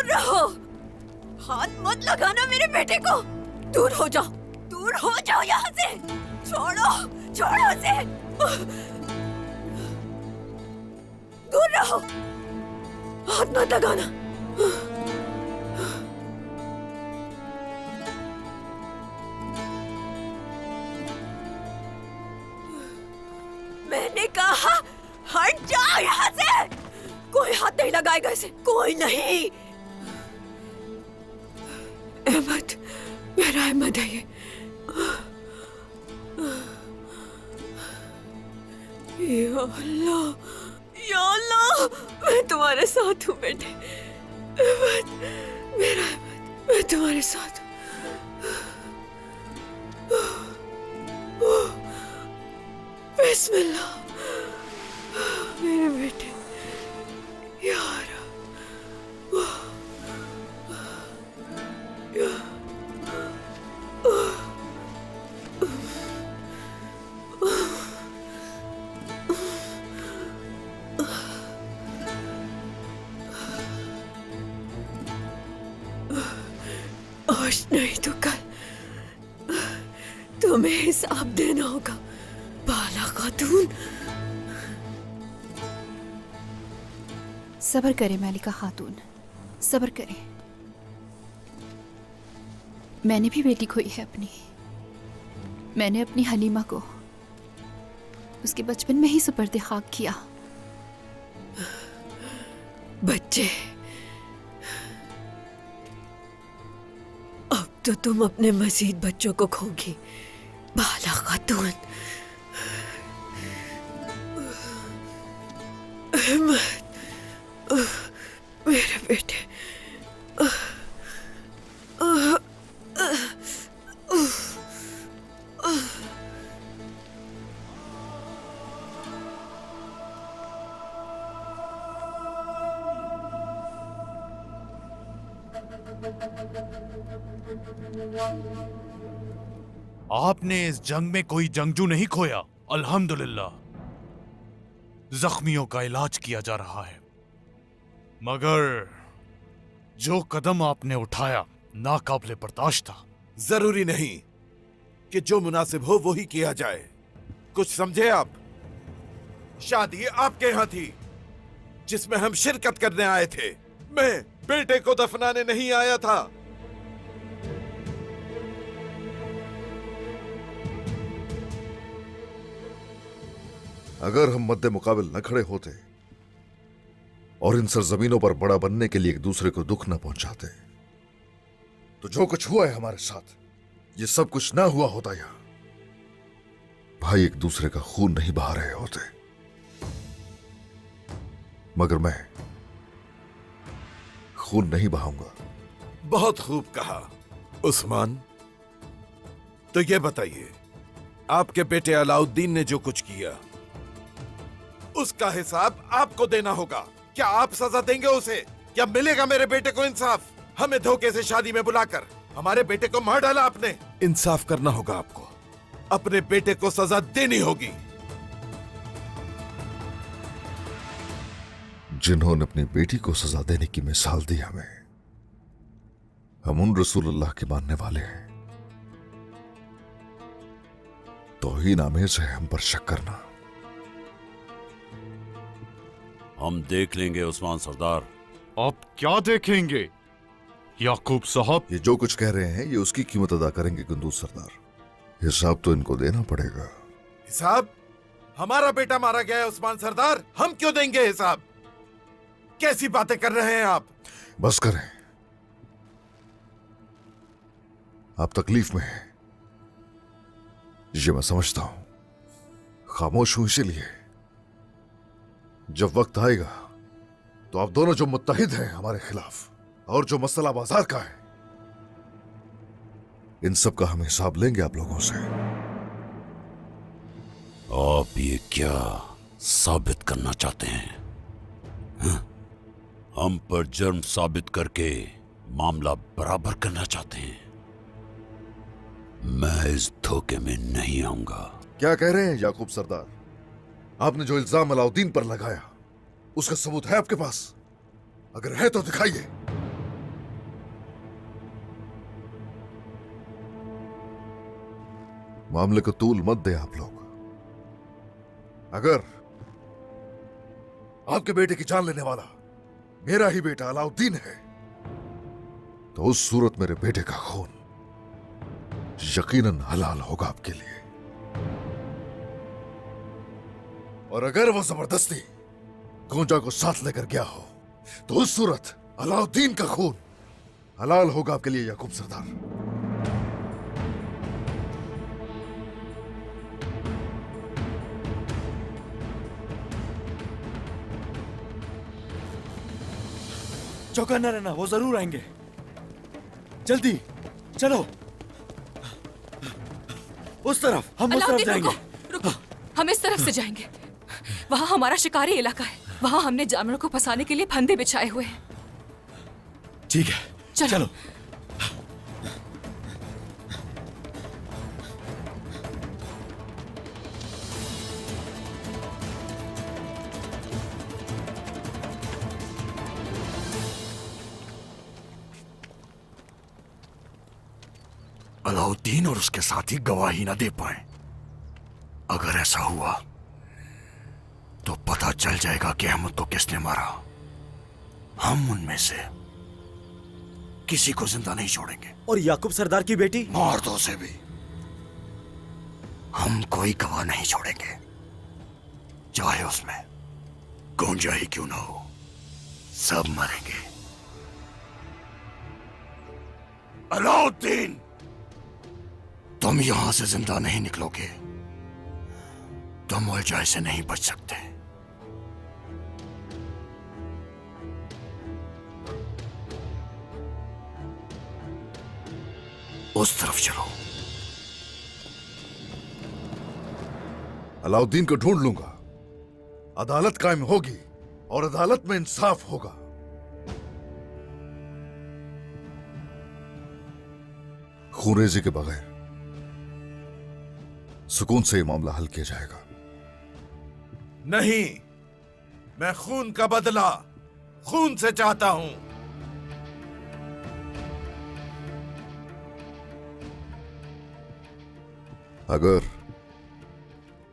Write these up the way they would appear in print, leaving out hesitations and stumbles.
रहो। हाथ मत लगाना मेरे बेटे को। दूर हो जाओ, दूर हो जाओ यहाँ से। छोड़ो, छोड़ो उसे। दूर रहो, हाथ मत लगाना। मैंने कहा हट जाओ यहाँ से। कोई हाथ नहीं लगाएगा इसे, कोई नहीं। अहमद, मेरा अहमद है ये। या अल्लाह, या अल्लाह, मैं तुम्हारे साथ हूँ बेटे। अहमद, मेरा अहमद, मैं तुम्हारे साथ हूँ। बिस्मिल्लाह, मेरे बेटे। यार, आज नहीं तो कल तुम्हें हिसाब देना होगा बाला खातून। सब्र करे मलिका खातून, सब्र करे। मैंने भी बेटी खोई है अपनी। मैंने अपनी हलीमा को उसके बचपन में ही सुपर्दे खाक किया। बच्चे, अब तो तुम अपने मजीद बच्चों को खोगी बाला खातून। अहमद, मेरे बेटे। आपने इस जंग में कोई जंगजू नहीं खोया, अल्हम्दुलिल्लाह। जख्मियों का इलाज किया जा रहा है, मगर जो कदम आपने उठाया नाकाबिले बर्दाश्त था। जरूरी नहीं कि जो मुनासिब हो वो ही किया जाए। कुछ समझे आप? शादी आपके यहाँ थी जिसमें हम शिरकत करने आए थे। मैं बेटे को दफनाने नहीं आया था। अगर हम मद्दे मुकाबिल न खड़े होते और इन सरजमीनों पर बड़ा बनने के लिए एक दूसरे को दुख न पहुंचाते, तो जो कुछ हुआ है हमारे साथ, ये सब कुछ ना हुआ होता। यहां भाई एक दूसरे का खून नहीं बहा रहे होते। मगर मैं खून नहीं बहाऊंगा। बहुत खूब कहा उस्मान। तो ये बताइए, आपके बेटे अलाउद्दीन ने जो कुछ किया उसका हिसाब आपको देना होगा। क्या आप सजा देंगे उसे? क्या मिलेगा मेरे बेटे को इंसाफ? हमें धोखे से शादी में बुलाकर हमारे बेटे को मार डाला आपने। इंसाफ करना होगा आपको, अपने बेटे को सजा देनी होगी। जिन्होंने अपनी बेटी को सजा देने की मिसाल दी हमें, हम उन रसूलुल्लाह के मानने वाले हैं। तौहीन आमेज़ है हम पर शक करना। हम देख लेंगे उस्मान सरदार। आप क्या देखेंगे याकूब साहब? ये जो कुछ कह रहे हैं ये उसकी कीमत अदा करेंगे कुंदूज सरदार। हिसाब तो इनको देना पड़ेगा। हिसाब? हमारा बेटा मारा गया है उस्मान सरदार, हम क्यों देंगे हिसाब? कैसी बातें कर रहे हैं आप? बस करें, आप तकलीफ में हैं, ये मैं समझता हूं। खामोश हूं इसीलिए। जब वक्त आएगा तो आप दोनों जो मुत्तहिद हैं हमारे खिलाफ और जो मसला बाजार का है, इन सब का हम हिसाब लेंगे आप लोगों से। आप ये क्या साबित करना चाहते हैं? हम पर जुर्म साबित करके मामला बराबर करना चाहते हैं? मैं इस धोखे में नहीं आऊंगा। क्या कह रहे हैं याकूब सरदार? आपने जो इल्जाम अलाउद्दीन पर लगाया उसका सबूत है आपके पास? अगर है तो दिखाइए। मामले को तूल मत दे आप लोग। अगर आपके बेटे की जान लेने वाला मेरा ही बेटा अलाउद्दीन है, तो उस सूरत मेरे बेटे का खून यकीनन हलाल होगा आपके लिए। और अगर वो जबरदस्ती गोंजा को साथ लेकर गया हो, तो उस सूरत अलाउद्दीन का खून हलाल होगा आपके लिए याकूब सरदार। चौका न रहना, वो जरूर आएंगे। जल्दी चलो, उस तरफ, हम उस तरफ अलाउद्दीन, जाएंगे। रुको, हम इस तरफ से जाएंगे। वहाँ हमारा शिकारी इलाका है। वहाँ हमने जानवरों को फंसाने के लिए फंदे बिछाए हुए हैं। ठीक है, चलो। चलो। अलाउद्दीन और उसके साथी गवाही न दे पाए। अगर ऐसा हुआ तो पता चल जाएगा कि अहमद को किसने मारा। हम उनमें से किसी को जिंदा नहीं छोड़ेंगे। और याकूब सरदार की बेटी? मार दो उसे भी। हम कोई गवाह नहीं छोड़ेंगे, चाहे उसमें गोंजा ही क्यों ना हो। सब मरेंगे। अलाउद्दीन, तुम यहां से जिंदा नहीं निकलोगे। तुम उलझाई से नहीं बच सकते। उस तरफ चलो। अलाउद्दीन को ढूंढ लूंगा, अदालत कायम होगी और अदालत में इंसाफ होगा। खूनरेजी के बगैर सुकून से यह मामला हल किया जाएगा। नहीं, मैं खून का बदला खून से चाहता हूं।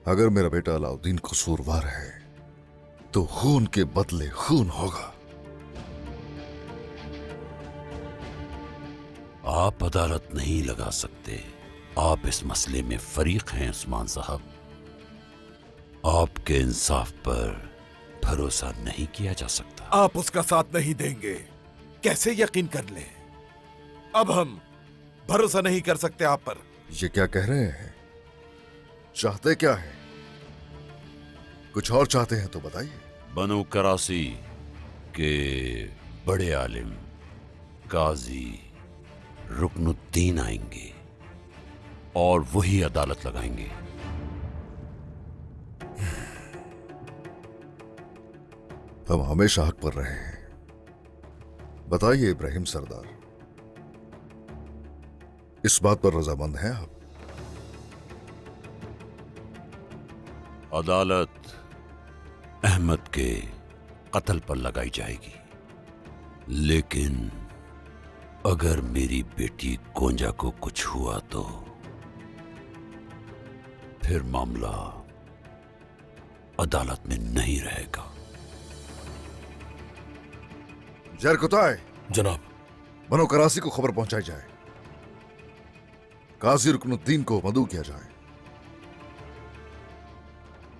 अगर मेरा बेटा अलाउद्दीन कसूरवार है, तो खून के बदले खून होगा। आप अदालत नहीं लगा सकते। आप इस मसले में फरीक हैं उस्मान साहब। आपके इंसाफ पर भरोसा नहीं किया जा सकता। आप उसका साथ नहीं देंगे, कैसे यकीन कर लें? अब हम भरोसा नहीं कर सकते आप पर। ये क्या कह रहे हैं? चाहते क्या है? कुछ और चाहते हैं तो बताइए। बनो करासी के बड़े आलिम काजी रुकनुद्दीन आएंगे और वही अदालत लगाएंगे। हम हमेशा हक पर रहे हैं। बताइए इब्राहिम सरदार, इस बात पर रजामंद हैं आप? अदालत अहमद के कत्ल पर लगाई जाएगी, लेकिन अगर मेरी बेटी गोंजा को कुछ हुआ तो फिर मामला अदालत में नहीं रहेगा। जरकुताए, जनाब। बनो करासी को खबर पहुंचाई जाए, काजी रुकनुद्दीन को मदऊ किया जाए।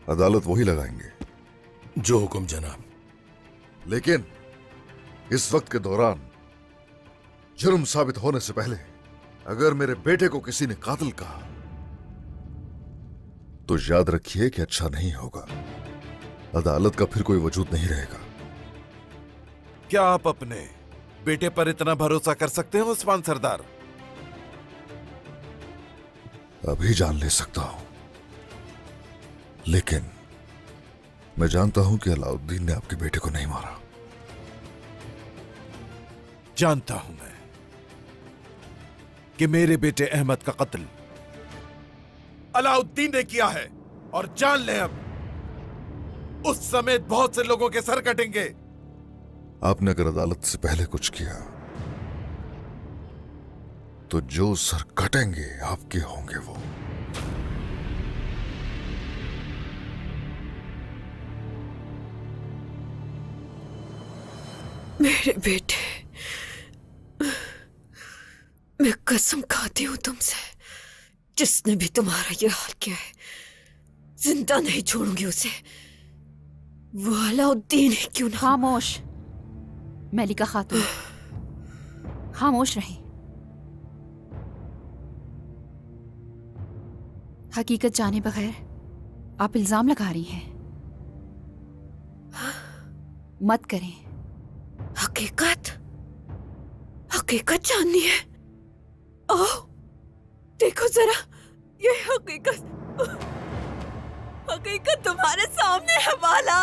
अदालत वही लगाएंगे। जो हुक्म जनाब। लेकिन इस वक्त के दौरान जुर्म साबित होने से पहले अगर मेरे बेटे को किसी ने कातिल कहा तो याद रखिए कि अच्छा नहीं होगा। अदालत का फिर कोई वजूद नहीं रहेगा। क्या आप अपने बेटे पर इतना भरोसा कर सकते हैं उस्मान सरदार? अभी जान ले सकता हूं, लेकिन मैं जानता हूं कि अलाउद्दीन ने आपके बेटे को नहीं मारा। जानता हूं मैं कि मेरे बेटे अहमद का कत्ल अलाउद्दीन ने किया है, और जान लें अब उस समेत बहुत से लोगों के सर कटेंगे। आपने अगर अदालत से पहले कुछ किया तो जो सर कटेंगे आपके होंगे वो। मेरे बेटे, मैं कसम खाती हूँ तुमसे, जिसने भी तुम्हारा ये हाल किया है, जिंदा नहीं छोड़ूंगी उसे। वो अलाउद्दीन ही क्यों ना। खामोश मलिका खातून, खामोश रहें। हकीकत जाने बगैर आप इल्जाम लगा रही हैं। मत करें। हकीकत, हकीकत जाननी है? आओ देखो जरा, ये हकीकत, हकीकत तुम्हारे सामने है वाला।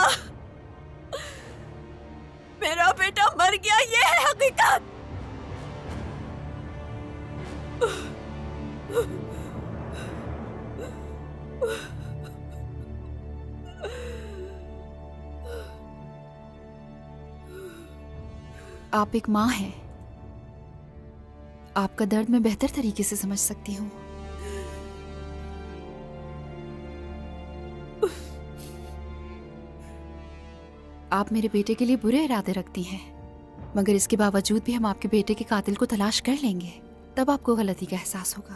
मेरा बेटा मर गया, ये है हकीकत। आप एक माँ हैं। आपका दर्द मैं बेहतर तरीके से समझ सकती हूँ। आप मेरे बेटे के लिए बुरे इरादे रखती हैं, मगर इसके बावजूद भी हम आपके बेटे के कातिल को तलाश कर लेंगे, तब आपको गलती का एहसास होगा।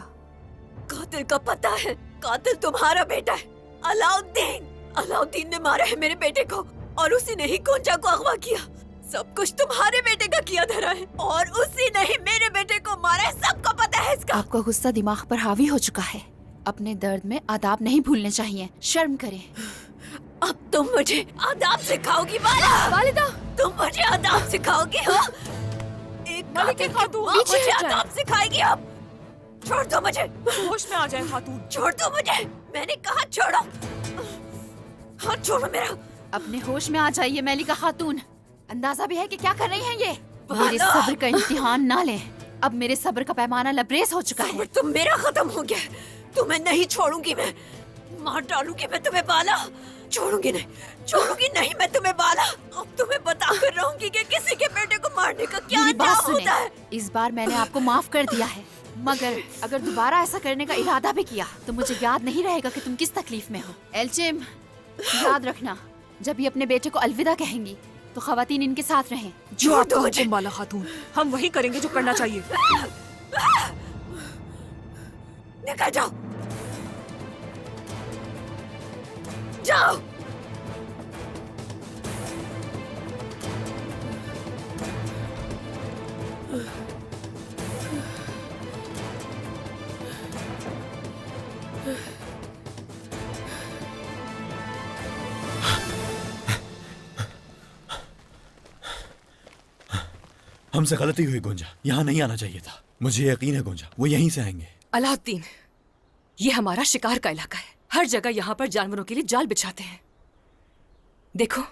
कातिल का पता है, कातिल तुम्हारा बेटा है, अलाउद्दीन। अलाउद्दीन ने मारा है मेरे बेटे को, और उसी ने ही गोंजा को अगवा किया। सब कुछ तुम्हारे बेटे का किया धरा है, और उसी ने ही मेरे बेटे को मारा है। सबको पता है इसका। आपका गुस्सा दिमाग पर हावी हो चुका है। अपने दर्द में आदाब नहीं भूलने चाहिए। शर्म करें। अब तुम मुझे आदाब सिखाओगी वालिदा? तुम मुझे आदाब सिखाओगी हो? एक कातिल की माँ मुझे आदाब सिखाएगी अब? छोड़ दो मुझे। होश में आ जाए खातून। छोड़ दो मुझे, मैंने कहा छोड़ो। हाथ छोड़ो मेरा। अपने होश में आ जाइए मलिका खातून। अंदाजा भी है कि क्या कर रही हैं ये। मेरे सब्र का इम्तिहान ना लें। अब मेरे सब्र का पैमाना लबरेज हो चुका है। तुम मेरा खत्म हो गया। तुम्हें नहीं छोड़ूंगी मैं, मार डालूंगी मैं तुम्हें बाला। छोड़ूंगी नहीं, छोड़ूंगी नहीं मैं तुम्हें बाला। अब तुम्हें बता कर रहूंगी कि किसी के बेटे को मारने का क्या मेरी बात अंजाम होता है। इस बार मैंने आपको माफ कर दिया है, मगर अगर दोबारा ऐसा करने का इरादा भी किया तो मुझे याद नहीं रहेगा कि तुम किस तकलीफ में हो। एल्चिम, याद रखना, जब ये अपने बेटे को अलविदा कहेंगी तो खवातीन इनके साथ रहें। जो आपका हुक्म वाला खातून, हम वही करेंगे जो करना चाहिए। निकल जाओ, जाओ। हमसे गलती हुई गोंजा, यहाँ नहीं आना चाहिए था। मुझे यकीन है गोंजा, वो यहीं से आएंगे। अलाउद्दीन, ये हमारा शिकार का इलाका है। हर जगह यहाँ पर जानवरों के लिए जाल बिछाते हैं। देखो,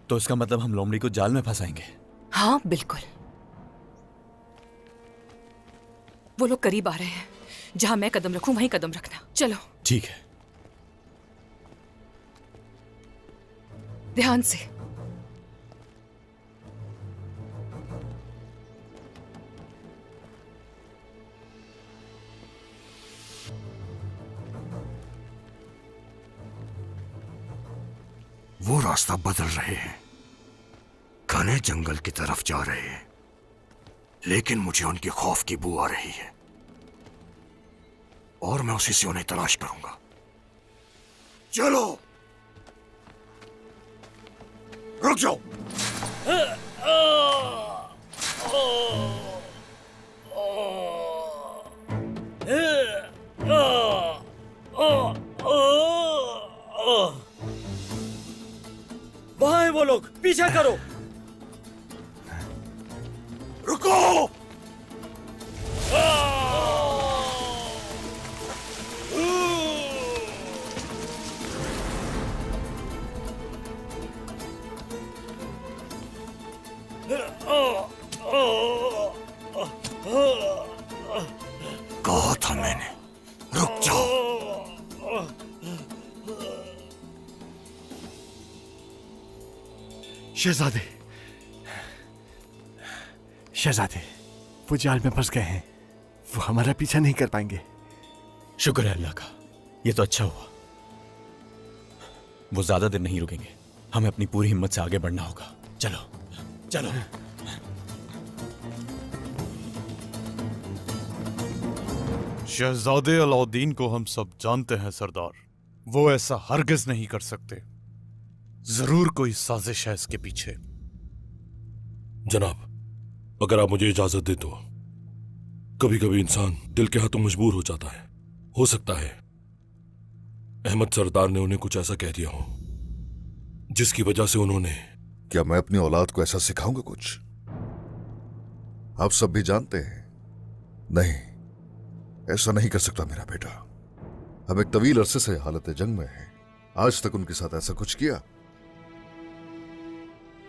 तो इसका मतलब हम लोमड़ी को जाल में फंसाएंगे? हाँ बिल्कुल। वो लोग करीब आ रहे हैं। जहां मैं कदम रखूं वहीं कदम रखना। चलो। ठीक है। ध्यान से। वो रास्ता बदल रहे हैं, घने जंगल की तरफ जा रहे हैं, लेकिन मुझे उनके खौफ की बू आ रही है और मैं उसी से उन्हें तलाश करूंगा। चलो, रुक जाओ। वहां है वो लोग, पीछा करो। रुको। कहा था मैंने, रुक जाओ। शहजादे, शहजादे, वो जाल में फंस गए हैं। वो हमारा पीछा नहीं कर पाएंगे। शुक्र है अल्लाह का, ये तो अच्छा हुआ। वो ज्यादा देर नहीं रुकेंगे। हमें अपनी पूरी हिम्मत से आगे बढ़ना होगा। चलो चलो। शहजादे अलाउद्दीन को हम सब जानते हैं सरदार। वो ऐसा हरगिज नहीं कर सकते। जरूर कोई साजिश है इसके पीछे। जनाब, अगर आप मुझे इजाजत दे तो कभी कभी इंसान दिल के हाथों मजबूर हो जाता है। हो सकता है अहमद सरदार ने उन्हें कुछ ऐसा कह दिया हो जिसकी वजह से उन्होंने। क्या मैं अपनी औलाद को ऐसा सिखाऊंगा कुछ? आप सब भी जानते हैं। नहीं, ऐसा नहीं कर सकता मेरा बेटा। हम एक तवील अरसे से हालत जंग में हैं। आज तक उनके साथ ऐसा कुछ किया?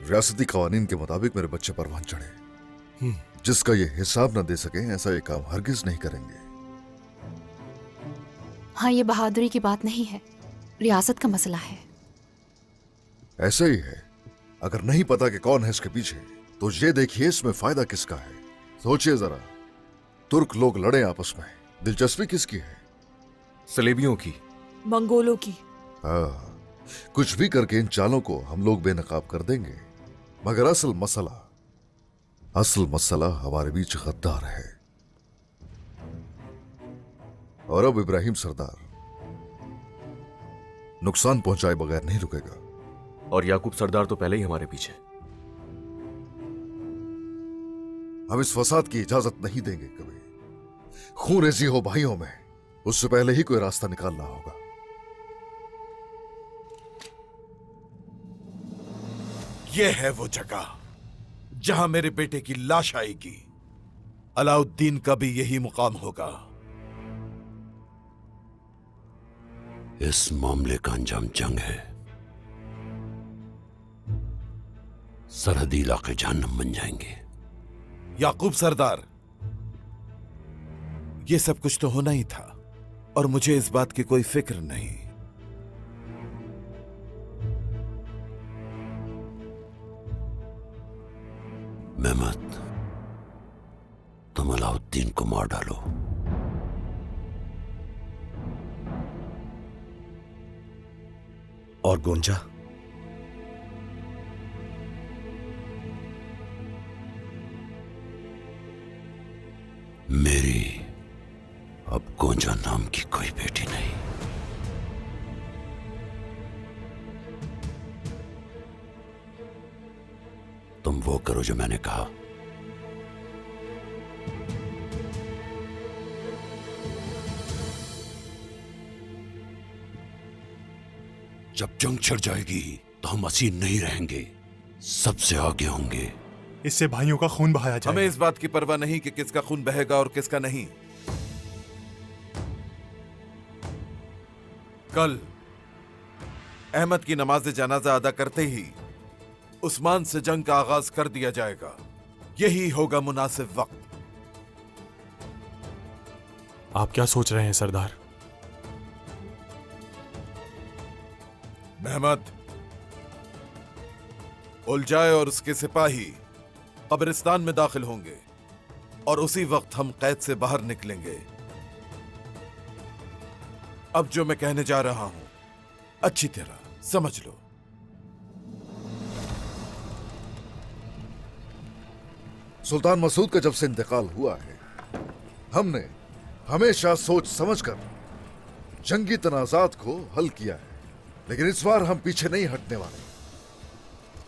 रियासती कवानीन के मुताबिक मेरे बच्चे परवान चढ़े। जिसका ये हिसाब न दे सके ऐसा ये काम हरगिज नहीं करेंगे। हाँ, ये बहादुरी की बात नहीं है, रियासत का मसला है। ऐसा ही है। अगर नहीं पता कि कौन है इसके पीछे, तो ये देखिए इसमें फायदा किसका है। सोचिए जरा, तुर्क लोग लड़े आपस में, दिलचस्पी किसकी है? सलेबियों की, मंगोलों की। हाँ, कुछ भी करके इन चालों को हम लोग बेनकाब कर देंगे। मगर असल मसला हमारे बीच गद्दार है। और अब इब्राहिम सरदार नुकसान पहुंचाए बगैर नहीं रुकेगा। और याकूब सरदार तो पहले ही हमारे पीछे। हम इस फसाद की इजाजत नहीं देंगे कभी। खून रेजी हो भाइयों में, उससे पहले ही कोई रास्ता निकालना होगा। यह है वो जगह जहां मेरे बेटे की लाश आएगी। अलाउद्दीन का भी यही मुकाम होगा। इस मामले का अंजाम जंग है। सरहदी इलाके जहन्नम बन जाएंगे। याकूब सरदार, ये सब कुछ तो होना ही था और मुझे इस बात की कोई फिक्र नहीं। मेहमद, तुम अलाउद्दीन को मार डालो। और गोंजा? मेरी अब गोंजा नाम की कोई बेटी नहीं। तुम वो करो जो मैंने कहा। जब जंग छिड़ जाएगी तो हम असीर नहीं रहेंगे, सबसे आगे होंगे। इससे भाइयों का खून बहाया जाए। हमें इस बात की परवाह नहीं कि किसका खून बहेगा और किसका नहीं। कल अहमद की नमाज जनाजा अदा करते ही उस्मान से जंग का आगाज कर दिया जाएगा। यही होगा मुनासिब वक्त। आप क्या सोच रहे हैं सरदार? महमद, उलझाए और उसके सिपाही कब्रिस्तान में दाखिल होंगे और उसी वक्त हम कैद से बाहर निकलेंगे। अब जो मैं कहने जा रहा हूं अच्छी तरह समझ लो। सुल्तान मसूद का जब से इंतकाल हुआ है, हमने हमेशा सोच समझकर जंगी तनाजात को हल किया है। लेकिन इस बार हम पीछे नहीं हटने वाले।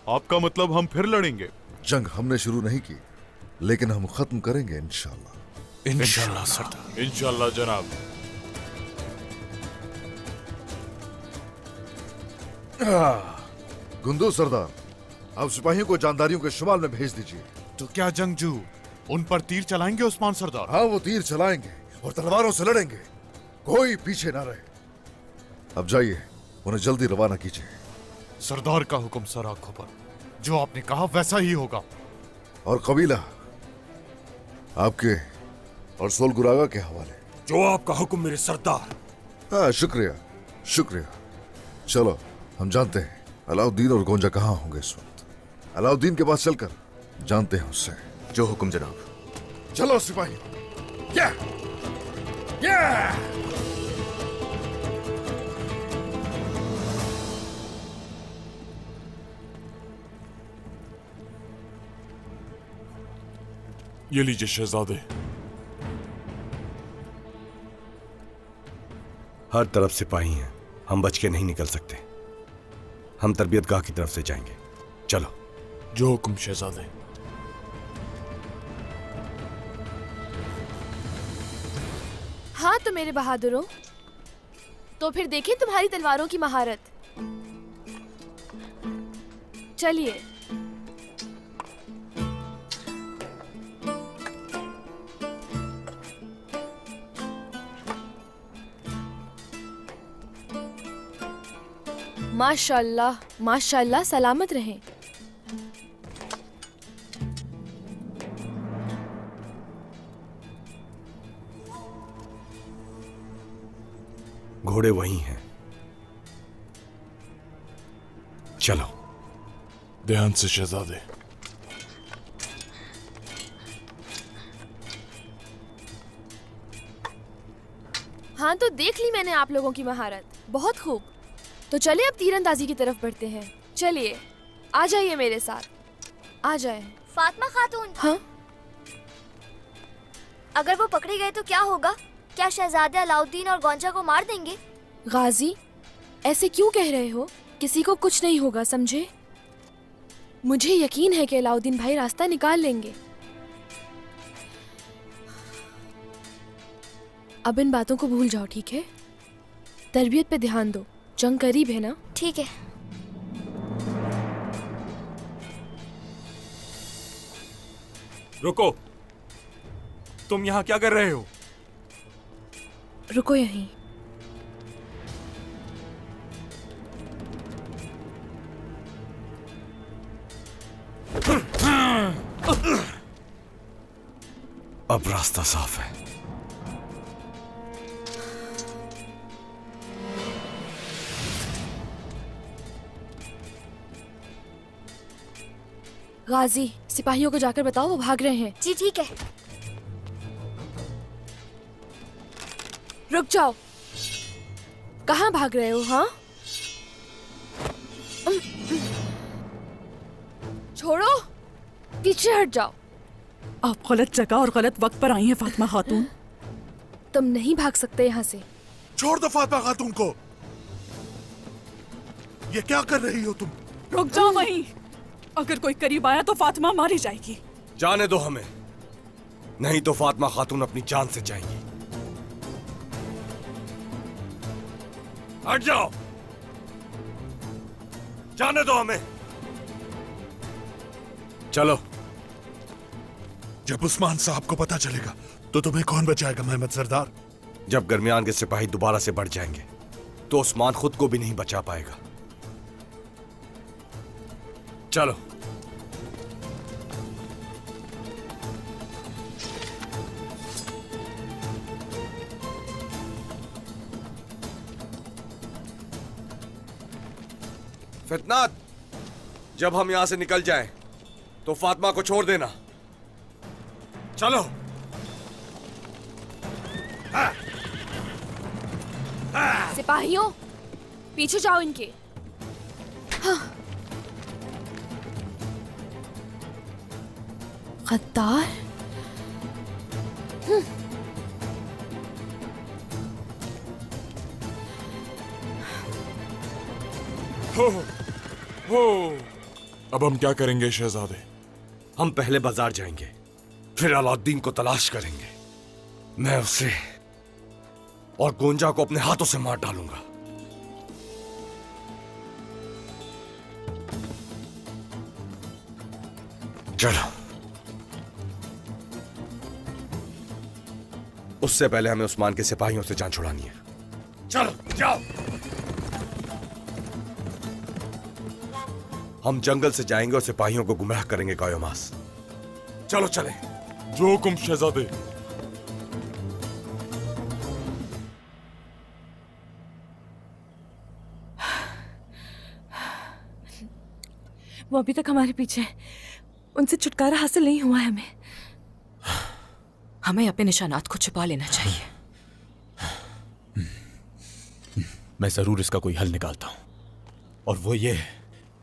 आपका मतलब हम फिर लड़ेंगे? जंग हमने शुरू नहीं की, लेकिन हम खत्म करेंगे इंशाल्लाह। इंशाल्लाह सरदार। इंशाल्लाह जनाब। गुंदू सरदार, आप सिपाहियों को जानदारियों के शुमाल में भेज दीजिए। तो क्या जंगजू उन पर तीर चलाएंगे उस्मान सरदार? हाँ, वो तीर चलाएंगे और तलवारों से लड़ेंगे। कोई पीछे ना रहे। अब जाइए, उन्हें जल्दी रवाना कीजिए। सरदार का हुक्म सर आंखों पर। जो आपने कहा वैसा ही होगा। और कबीला आपके और सोलगुरागा के हवाले। जो आपका हुक्म मेरे सरदार। हाँ, शुक्रिया शुक्रिया। चलो, हम जानते हैं अलाउद्दीन और गोंजा कहाँ होंगे इस वक्त। अलाउद्दीन के पास चलकर जानते हैं उससे। जो हुक्म जनाब। चलो सिपाही। या! या! ये लीजिए शहजादे। हर तरफ सिपाही हैं, हम बच के नहीं निकल सकते। हम तरबियतगाह की तरफ से जाएंगे। चलो। जो हुक्म शहजादे। हाँ तो मेरे बहादुरों, तो फिर देखें तुम्हारी तलवारों की महारत। चलिए। माशाल्लाह माशाल्लाह, सलामत रहें। घोड़े वहीं हैं। चलो। ध्यान से शहजादे। हाँ तो देख ली मैंने आप लोगों की महारत, बहुत खूब। तो चलिए अब तीरंदाजी की तरफ बढ़ते हैं। चलिए, आ जाइए मेरे साथ, आ जाए। फातिमा खातून। हाँ? अगर वो पकड़े गए तो क्या होगा? क्या शहजादे अलाउद्दीन और गोंजा को मार देंगे? गाजी, ऐसे क्यों कह रहे हो? किसी को कुछ नहीं होगा, समझे? मुझे यकीन है कि अलाउद्दीन भाई रास्ता निकाल लेंगे। अब इन बातों को भूल जाओ, ठीक है? तरबियत पे ध्यान दो, जंग करीब है ना? ठीक है। रुको, तुम यहाँ क्या कर रहे हो? रुको यहीं। अब रास्ता साफ है। गाजी, सिपाहियों को जाकर बताओ वो भाग रहे हैं। जी ठीक है। रुक जाओ, कहाँ भाग रहे हो? हाँ, छोड़ो, पीछे हट जाओ। आप गलत जगह और गलत वक्त पर आई हैं फातिमा खातून। तुम नहीं भाग सकते यहाँ से। छोड़ दो फातिमा खातून को। ये क्या कर रही हो तुम? रुक जाओ वहीं। अगर कोई करीब आया तो फातिमा मारी जाएगी। जाने दो हमें, नहीं तो फातिमा खातून अपनी जान से जाएंगी। हट जाओ, जाने दो हमें। चलो। जब उस्मान साहब को पता चलेगा तो तुम्हें कौन बचाएगा महमद सरदार? जब दरमियान के सिपाही दोबारा से बढ़ जाएंगे तो उस्मान खुद को भी नहीं बचा पाएगा। चलो। फितनात, जब हम यहां से निकल जाएं तो फातिमा को छोड़ देना। चलो। सिपाहियों, पीछे जाओ इनके। हाँ। गद्दार। हो, अब हम क्या करेंगे शहजादे? हम पहले बाजार जाएंगे, फिर अलाउद्दीन को तलाश करेंगे। मैं उसे और गोंजा को अपने हाथों से मार डालूंगा। चलो। उससे पहले हमें उस्मान के सिपाहियों से जान छुड़ानी है। चलो जाओ। हम जंगल से जाएंगे और सिपाहियों को गुमराह करेंगे कायोमास। चलो चले। जो हुक्म शहजादे। वो अभी तक हमारे पीछे हैं। उनसे छुटकारा हासिल नहीं हुआ है हमें। हमें अपने निशानात को छुपा लेना चाहिए। मैं जरूर इसका कोई हल निकालता हूँ, और वो ये,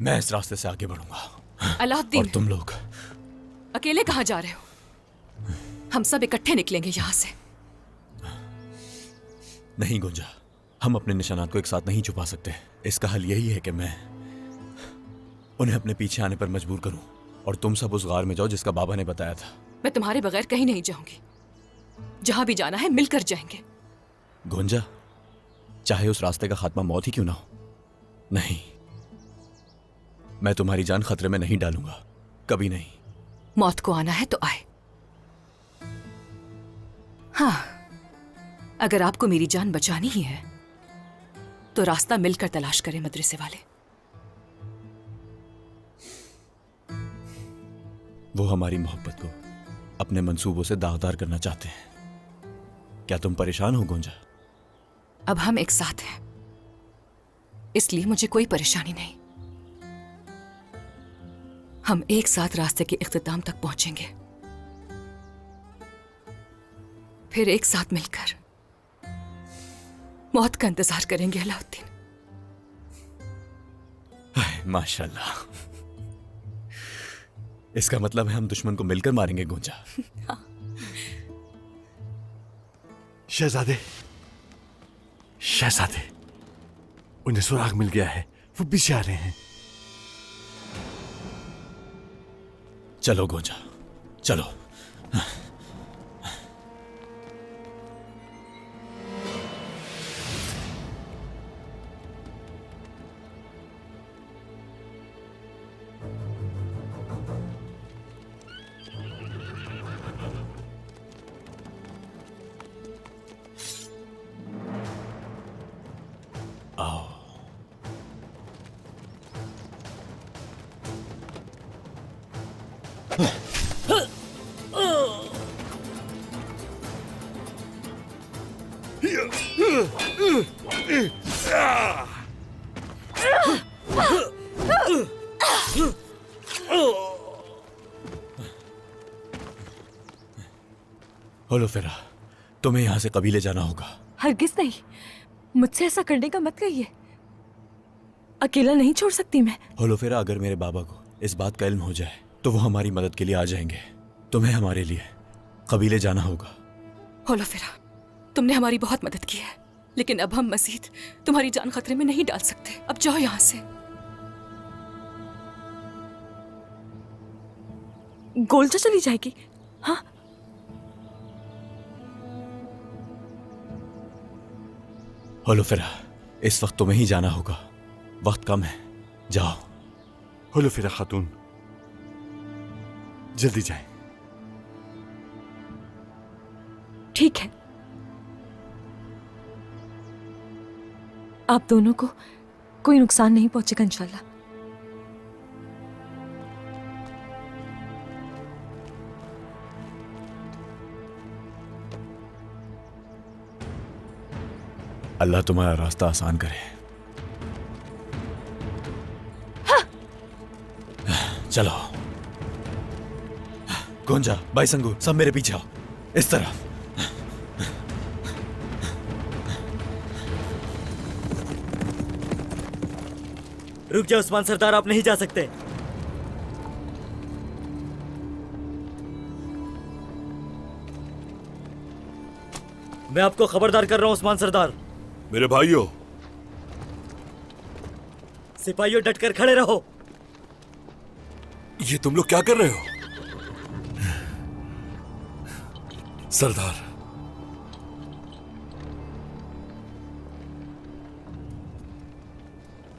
मैं इस रास्ते से आगे बढ़ूंगा। अलाउद्दीन, और तुम लोग अकेले कहाँ जा रहे हो? हम सब इकट्ठे निकलेंगे यहाँ से। नहीं गुंजा, हम अपने निशानात को एक साथ नहीं छुपा सकते। इसका हल यही है कि मैं उन्हें अपने पीछे आने पर मजबूर करूं, और तुम सब उस गार में जाओ जिसका बाबा ने बताया था। मैं तुम्हारे बगैर कहीं नहीं जाऊंगी। जहां भी जाना है मिलकर जाएंगे। गुंजा, चाहे उस रास्ते का खात्मा मौत ही क्यों ना हो, नहीं, मैं तुम्हारी जान खतरे में नहीं डालूंगा, कभी नहीं। मौत को आना है तो आए। हाँ, अगर आपको मेरी जान बचानी ही है तो रास्ता मिलकर तलाश करें मदरसे वाले। वो हमारी मोहब्बत को अपने मंसूबों से दागदार करना चाहते हैं। क्या तुम परेशान हो गुंजा? अब हम एक साथ हैं, इसलिए मुझे कोई परेशानी नहीं। हम एक साथ रास्ते के इख्तिताम तक पहुंचेंगे, फिर एक साथ मिलकर मौत का इंतजार करेंगे। अलाउद्दीन, माशाल्लाह, इसका मतलब है हम दुश्मन को मिलकर मारेंगे गुंजा। शहजादे, शहजादे, उन्हें सुराग मिल गया है, वो पीछे आ रहे हैं। चलो गुंजा, चलो। होलोफेरा, तुम्हें यहां से कबीले जाना होगा। हरगिज नहीं, मुझसे ऐसा करने का मत कहिए। अकेला नहीं छोड़ सकती मैं। होलोफेरा, अगर मेरे बाबा को इस बात का इल्म हो जाए तो वो हमारी मदद के लिए आ जाएंगे। तुम्हें हमारे लिए कबीले जाना होगा। होलोफेरा, तुमने हमारी बहुत मदद की है, लेकिन अब हम मजीद तुम्हारी जान खतरे में नहीं डाल सकते। अब जाओ यहां से। गोल्जा चली जाएगी? हाँ, होलोफेरा, इस वक्त तुम्हें ही जाना होगा, वक्त कम है, जाओ। होलोफेरा खातून, जल्दी जाएं। ठीक है, आप दोनों को कोई नुकसान नहीं पहुंचेगा इंशाल्लाह। अल्लाह तुम्हारा रास्ता आसान करे। हाँ। चलो गुंजा, भाई संगू, सब मेरे पीछे आओ, इस तरह। रुक जाओ उस्मान सरदार, आप नहीं जा सकते। मैं आपको खबरदार कर रहा हूं उस्मान सरदार। मेरे भाइयों, सिपाहियों, डटकर खड़े रहो। ये तुम लोग क्या कर रहे हो? सरदार,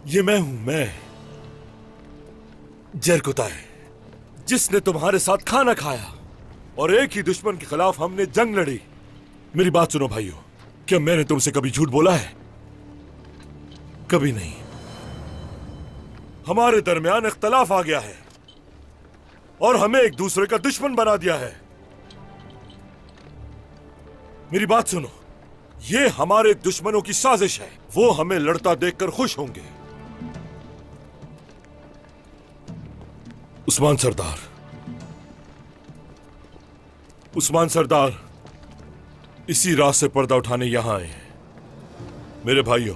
ये मैं हूं, मैं जरकुताय, जिसने तुम्हारे साथ खाना खाया और एक ही दुश्मन के खिलाफ हमने जंग लड़ी। मेरी बात सुनो भाइयों, क्या मैंने तुमसे कभी झूठ बोला है? कभी नहीं। हमारे दरमियान इख्तलाफ आ गया है और हमें एक दूसरे का दुश्मन बना दिया है। मेरी बात सुनो, ये हमारे दुश्मनों की साजिश है। वो हमें लड़ता देखकर खुश होंगे, उस्मान सरदार, उस्मान सरदार इसी रात से पर्दा उठाने यहां आए हैं। मेरे भाइयों,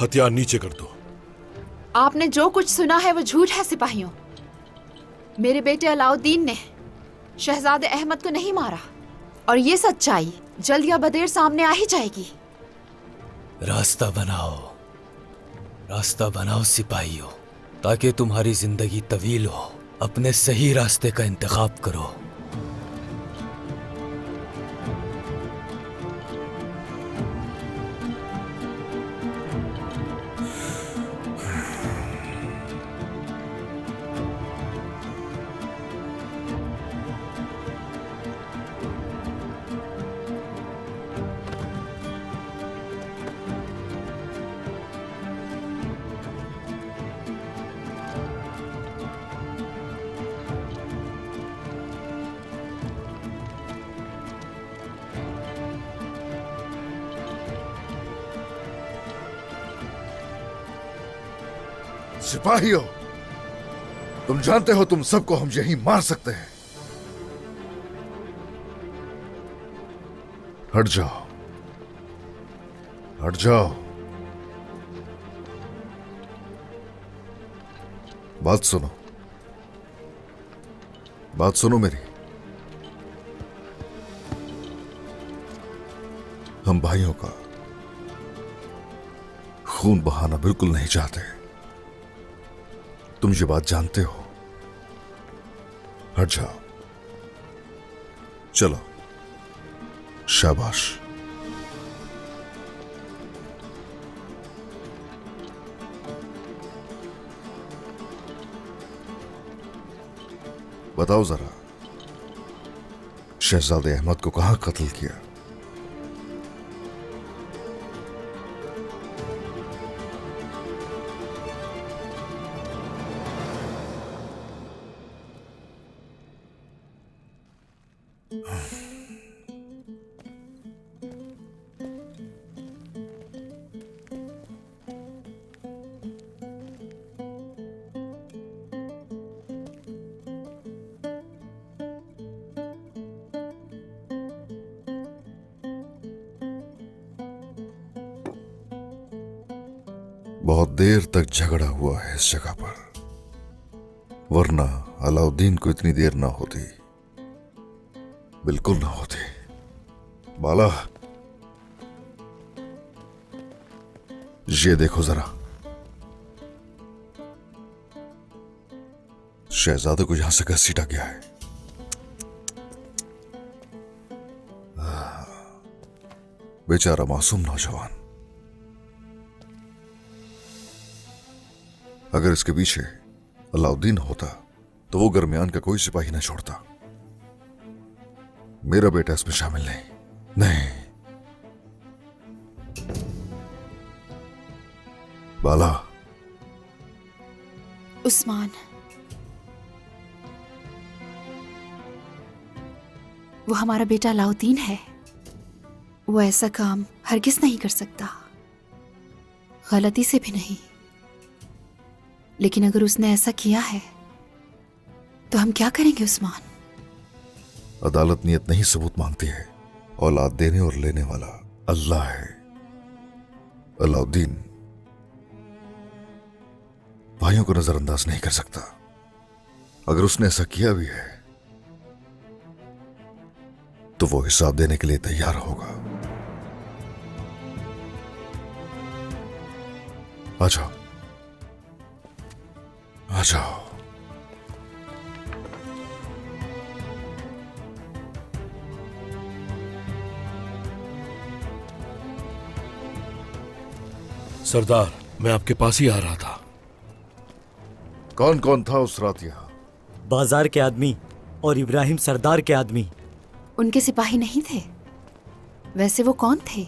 हथियार नीचे कर दो। आपने जो कुछ सुना है वो झूठ है सिपाहियों। मेरे बेटे अलाउद्दीन ने शहजादे अहमद को नहीं मारा, और ये सच्चाई जल्द या बदेर सामने आ ही जाएगी। रास्ता बनाओ सिपाहियों, ताकि तुम्हारी जिंदगी तवील हो। अपने सही रास्ते का इंतखाब करो। सिपाहियों, तुम जानते हो तुम सबको हम यहीं मार सकते हैं। हट जाओ, हट जाओ। बात सुनो, बात सुनो मेरी। हम भाइयों का खून बहाना बिल्कुल नहीं चाहते। तुम ये बात जानते हो। हट जाओ, चलो। शाबाश। बताओ जरा, शहजादे अहमद को कहां कत्ल किया? बहुत देर तक झगड़ा हुआ है इस जगह पर, वरना अलाउद्दीन को इतनी देर ना होती, बिल्कुल ना होती। बाला, ये देखो जरा, शहजादे को यहां से घसीटा गया है। बेचारा मासूम नौजवान। अगर इसके पीछे अलाउद्दीन होता तो वो दरमियान का कोई सिपाही न छोड़ता। मेरा बेटा इसमें शामिल नहीं। बाला। उस्मान, वो हमारा बेटा अलाउद्दीन है। वो ऐसा काम हरगिज नहीं कर सकता, गलती से भी नहीं। लेकिन अगर उसने ऐसा किया है तो हम क्या करेंगे उस्मान? अदालत नियत नहीं सबूत मांगती है। औलाद देने और लेने वाला अल्लाह है। अलाउद्दीन भाइयों को नजरअंदाज नहीं कर सकता। अगर उसने ऐसा किया भी है तो वो हिसाब देने के लिए तैयार होगा। आ जाओ, आ जाओ। सरदार, मैं आपके पास ही आ रहा था। कौन कौन था उस रात यहां? बाजार के आदमी और इब्राहिम सरदार के आदमी। उनके सिपाही नहीं थे? वैसे वो कौन थे?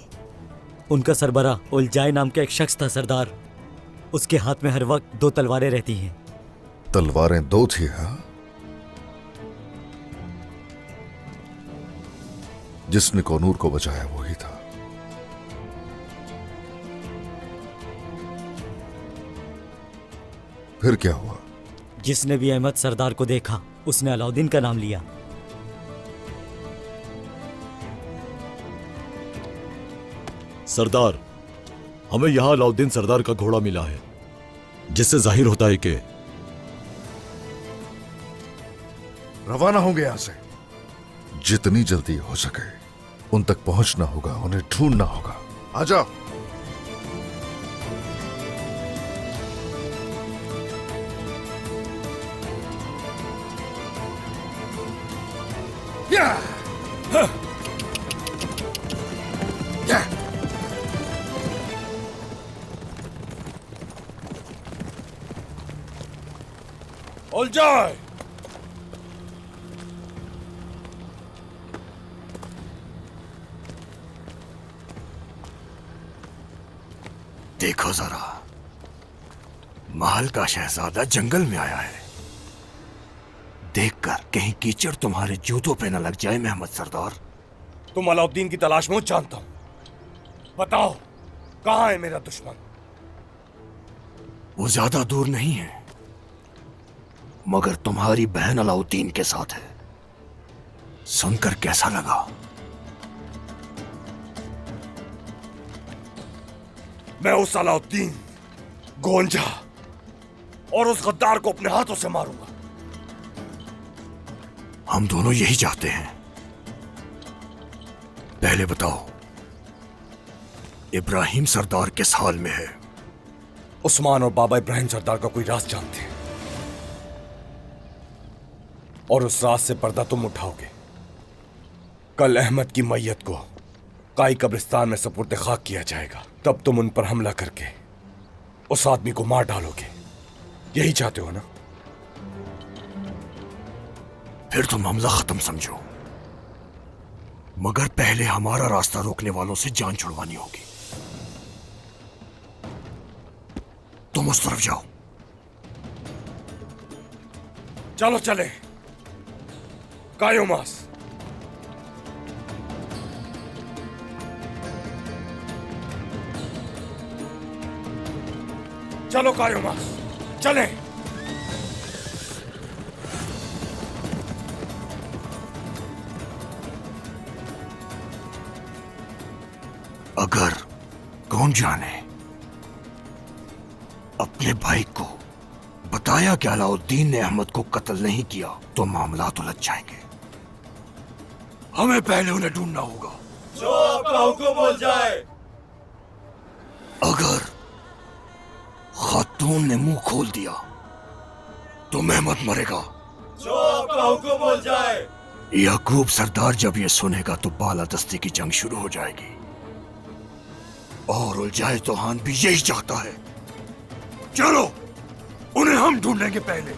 उनका सरबरा उलजाय नाम का एक शख्स था सरदार। उसके हाथ में हर वक्त 2 तलवारें रहती हैं। तलवारें 2 थी? हाँ, जिसने कोनूर को बचाया वही था। फिर क्या हुआ? जिसने भी अहमद सरदार को देखा उसने अलाउद्दीन का नाम लिया। सरदार, हमें यहां अलाउद्दीन सरदार का घोड़ा मिला है, जिससे जाहिर होता है कि रवाना होंगे यहां से। जितनी जल्दी हो सके उन तक पहुंचना होगा, उन्हें ढूंढना होगा। आ जाओ। उलझाए। देखो जरा, महल का शहजादा जंगल में आया है। देखकर कहीं कीचड़ तुम्हारे जूतों पे न लग जाए महमद सरदार। तुम अलाउद्दीन की तलाश में हो, जानता हूं। बताओ कहां है मेरा दुश्मन? वो ज्यादा दूर नहीं है, मगर तुम्हारी बहन अलाउद्दीन के साथ है। सुनकर कैसा लगा? मैं उस अलाउद्दीन, गोंजा और उस गद्दार को अपने हाथों से मारूंगा। हम दोनों यही चाहते हैं। पहले बताओ, इब्राहिम सरदार किस हाल में है? उस्मान और बाबा इब्राहिम सरदार का कोई राज जानते हैं, और उस राज से पर्दा तुम उठाओगे। कल अहमद की मैयत को काई कब्रिस्तान में सुपुर्द खाक किया जाएगा। तब तुम उन पर हमला करके उस आदमी को मार डालोगे। यही चाहते हो ना? फिर तुम हमला खत्म समझो, मगर पहले हमारा रास्ता रोकने वालों से जान छुड़वानी होगी। तुम उस तरफ जाओ। चलो चले। कायोमास। चलो कायोमास, चले। अगर कौन जाने अपने भाई को बताया कि अलाउद्दीन ने अहमद को कत्ल नहीं किया, तो मामला उलझ जाएंगे। हमें पहले उन्हें ढूंढना होगा। जो आपका हुक्म हो जाए। अगर खातून ने मुंह खोल दिया तो महमद मरेगा। जो आपका हुक्म हो जाए। याकूब सरदार जब ये सुनेगा तो बालादस्ती की जंग शुरू हो जाएगी, और उलझाए तोहान भी यही चाहता है। चलो, उन्हें हम ढूंढेंगे पहले।